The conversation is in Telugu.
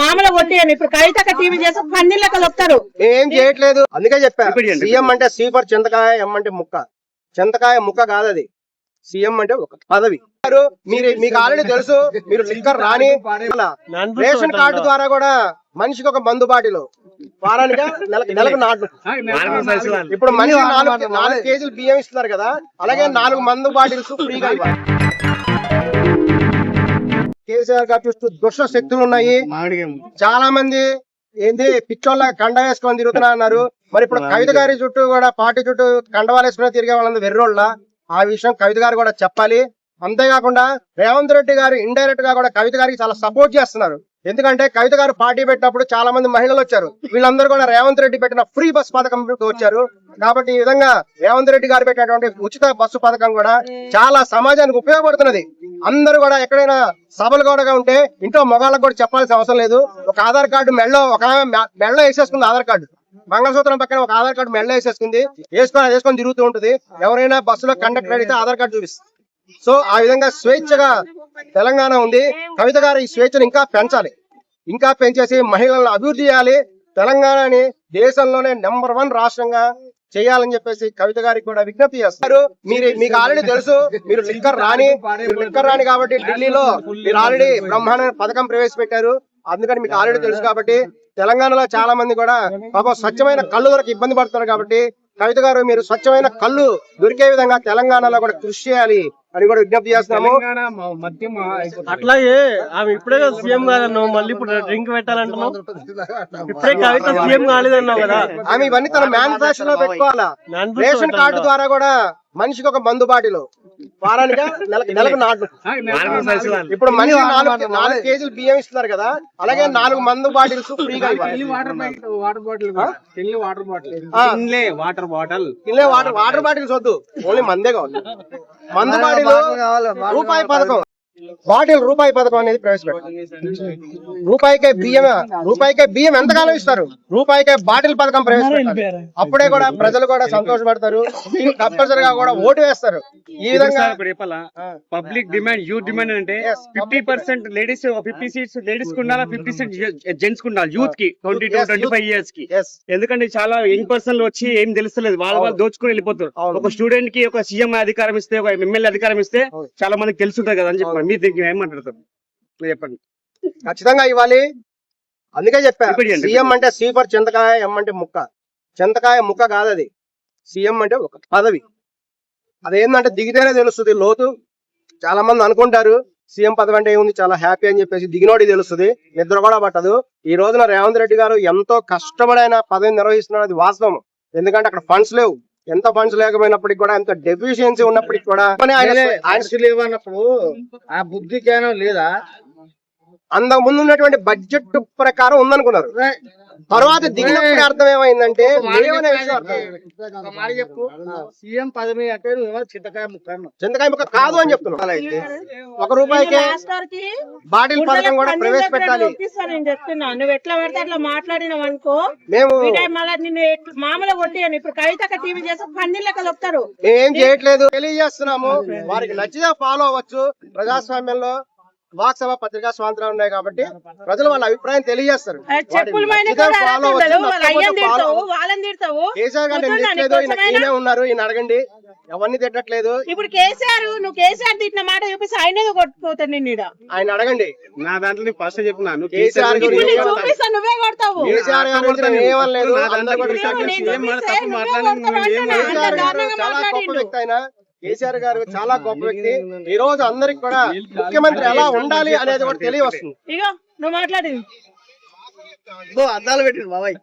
మామూలు కొట్టేయండి. ఇప్పుడు కవిత టీవీ చేసి పన్నీళ్ళకి వస్తారు. ఏం చేయట్లేదు. అందుకే చెప్పారు సీఎం అంటే సీపర్ చింతకాయ, ఎం అంటే ముక్క. చింతకాయ ముక్క కాదు అది. సీఎం అంటే ఒక పదవి. మీకు ఆల్రెడీ తెలుసు. మీరు లిక్కర్ రాని రేషన్ కార్డు ద్వారా కూడా మనిషికి ఒక మందు బాటిల్ వారానికి నెలకు 4. ఇప్పుడు మనిషి 4 కేజీలు బియ్యం ఇస్తున్నారు కదా, అలాగే 4 మందు బాటిల్స్ ఫ్రీగా ఇవ్వాలి. కేసీఆర్ గారు చూస్తూ దుష్ట శక్తులు ఉన్నాయి. చాలా మంది ఏంది పిచ్చోళ్ళ కండ వేసుకొని తిరుగుతున్నా అన్నారు. మరి ఇప్పుడు కవిత గారి చుట్టూ కూడా పార్టీ చుట్టూ కండవాలు వేసుకుని తిరిగే వాళ్ళందరూ వెర్రోళ్ళ. ఆ విషయం కవిత గారు కూడా చెప్పాలి. అంతేకాకుండా రేవంత్ రెడ్డి గారు ఇండైరెక్ట్ గా కూడా కవిత గారికి చాలా సపోర్ట్ చేస్తున్నారు. ఎందుకంటే కవిత గారు పార్టీ పెట్టినప్పుడు చాలా మంది మహిళలు వచ్చారు. వీళ్ళందరూ కూడా రేవంత్ రెడ్డి పెట్టిన ఫ్రీ బస్ పథకం వచ్చారు. కాబట్టి ఈ విధంగా రేవంత్ రెడ్డి గారు పెట్టినటువంటి ఉచిత బస్సు పథకం కూడా చాలా సమాజానికి ఉపయోగపడుతున్నది. అందరూ కూడా ఎక్కడైనా సభలు కూడా ఉంటే ఇంట్లో మగాళ్ళకు కూడా చెప్పాల్సిన అవసరం లేదు. ఒక ఆధార్ కార్డు మెడలో వేసేసుకుంది. ఆధార్ కార్డు మంగళసూత్రం పక్కన ఒక ఆధార్ కార్డు మెడలో వేసుకొని తిరుగుతూ ఉంటుంది. ఎవరైనా బస్సులో కండక్టర్ అడిగితే ఆధార్ కార్డు చూపిస్తుంది. సో ఆ విధంగా స్వేచ్ఛగా తెలంగాణ ఉంది. కవిత గారు ఈ స్వేచ్ఛను ఇంకా పెంచాలి. ఇంకా పెంచేసి మహిళలను అభివృద్ధి చేయాలి. తెలంగాణని దేశంలోనే నెంబర్ 1 రాష్ట్రంగా చేయాలని చెప్పేసి కవిత గారికి కూడా విజ్ఞప్తి చేస్తారు. మీకు ఆల్రెడీ తెలుసు. మీరు లిక్కర్ రాని కాబట్టి ఢిల్లీలో మీరు ఆల్రెడీ బ్రహ్మాండ పథకం ప్రవేశపెట్టారు. అందుకని మీకు ఆల్రెడీ తెలుసు. కాబట్టి తెలంగాణలో చాలా మంది కూడా పాపం స్వచ్ఛమైన కళ్ళు దొరికి ఇబ్బంది పడుతున్నారు. కాబట్టి కవిత గారు మీరు స్వచ్ఛమైన కళ్ళు దొరికే విధంగా తెలంగాణలో కూడా కృషి చేయాలి అని కూడా విజ్ఞప్తి చేస్తున్నాము. అట్లాగే ఆమె ఇప్పుడే సీఎం కాదన్నావు, మళ్ళీ ఇప్పుడు డ్రింక్ పెట్టాలంటున్నావు. ఇప్పుడే కవిత సీఎం కాలేదన్నావు కదా. ఆమె ఇవన్నీ తన మేనిఫెస్టోలో పెట్టుకోవాలా. రేషన్ కార్డు ద్వారా కూడా మనిషికి ఒక మందు బాటిల్ వారానికి నెలకు 4. ఇప్పుడు మనిషి 4 కేజీలు బియ్యం ఇస్తున్నారు కదా, అలాగే 4 మందు బాటిల్స్ ఫ్రీగా ఇవ్వాలి. వాటర్ బాటిల్స్ వద్దు, ఓన్లీ మందే కావాలి. మందు బాటిల్ రూపాయి పథకం, బాటిల్ రూపాయి పథకం అనేది ప్రవేశపెట్టారు. రూపాయికే బియ్యం ఎంతకాలం ఇస్తారు? రూపాయికే బాటిల్ పథకం ప్రవేశపెట్టారు. అప్పుడే కూడా ప్రజలు కూడా సంతోషపడతారు. తప్పనిసరిగా కూడా ఓటు వేస్తారు. ఈ విధంగా పబ్లిక్ డిమాండ్, యూత్ డిమాండ్ అంటే 50% లేడీస్, 50 సీట్స్ లేడీస్ కు ఉండాలి, 50% జెంట్స్ కు ఉండాలి. యూత్ కి 22-25 ఇయర్స్ కి. ఎందుకంటే చాలా యంగ్ పర్సన్లు వచ్చి ఏం తెలుస్తలేదు, వాళ్ళు దోచుకుని వెళ్ళిపోతారు. ఒక స్టూడెంట్ కి ఒక సీఎం అధికారం ఇస్తే, ఒక ఎమ్మెల్యే అధికారం ఇస్తే చాలా మందికి తెలుసుంటది కదా అని చెప్పి మీరు దీనికి ఏమంటారు చెప్పండి. ఖచ్చితంగా ఇవ్వాలి. అందుకే చెప్పారు సీఎం అంటే సీపర్ చింతకాయ, ఎం అంటే ముక్క. చింతకాయ ముక్క కాదు అది. సీఎం అంటే ఒక పదవి. అదేంటంటే దిగితేనే తెలుస్తుంది లోతు. చాలా మంది అనుకుంటారు సీఎం పదవి అంటే ఏముంది, చాలా హ్యాపీ అని చెప్పేసి. దిగినోడికి తెలుస్తుంది, నిద్ర కూడా పట్టదు. ఈ రోజున రేవంత్ రెడ్డి గారు ఎంతో కష్టపడైన పదవిని నిర్వహిస్తున్నారు, అది వాస్తవం. ఎందుకంటే అక్కడ ఫండ్స్ లేవు. ఎంత ఫండ్స్ లేకపోయినప్పటికి కూడా, ఎంత డెఫిషియన్సీ ఉన్నప్పటికీ కూడా లేవన్నప్పుడు ఆ బుద్ధికేనో లేదా, అంతకు ముందు ఉన్నటువంటి బడ్జెట్ ప్రకారం ఉందనుకున్నారు. తర్వాత దిగినప్పుడు అర్థం ఏమైందంటే సీఎం పదవి అంటే చింతకాయ ముక్క కాదు అని చెప్తున్నారు. ₹1 బాటిల్ పథకం కూడా ప్రవేశపెట్టాలి. నువ్వు ఎట్లా పడితే అట్లా మాట్లాడినావు అనుకో, మేము నిన్ను మామూలు కొట్టేయండి. ఇప్పుడు కవిత టీవీ చేసి పన్నీళ్ళకి వస్తారు. ఏం చేయట్లేదు, తెలియజేస్తున్నాము. వారికి నచ్చితే ఫాలో అవ్వచ్చు. ప్రజాస్వామ్యంలో వాక్సభ పత్రికా స్వాతంత్రాలు ఉన్నాయి కాబట్టి ప్రజలు వాళ్ళ అభిప్రాయం తెలియజేస్తారు. కేసీఆర్ గారు ఉన్నారు, ఈయన అడగండి. ఎవరిని తిట్టట్లేదు. ఇప్పుడు నువ్వు కేసీఆర్ తిట్టిన మాట చూపిస్తే ఆయన కొట్టుకుపోతాడు. నిన్న ఆయన అడగండి. నా దాంట్లో ఫస్ట్ చెప్పినాను కేసీఆర్ నువ్వే కొడతావు. కేసీఆర్ గారు ఏమనలేదు. చాలా గొప్ప వ్యక్తి ఆయన. కేసీఆర్ గారు చాలా గొప్ప వ్యక్తి. ఈ రోజు అందరికి కూడా ముఖ్యమంత్రి ఎలా ఉండాలి అనేది కూడా తెలియవస్తుంది. ఇగో నువ్వు మాట్లాడి అద్దాలు పెట్టింది బాబాయ్.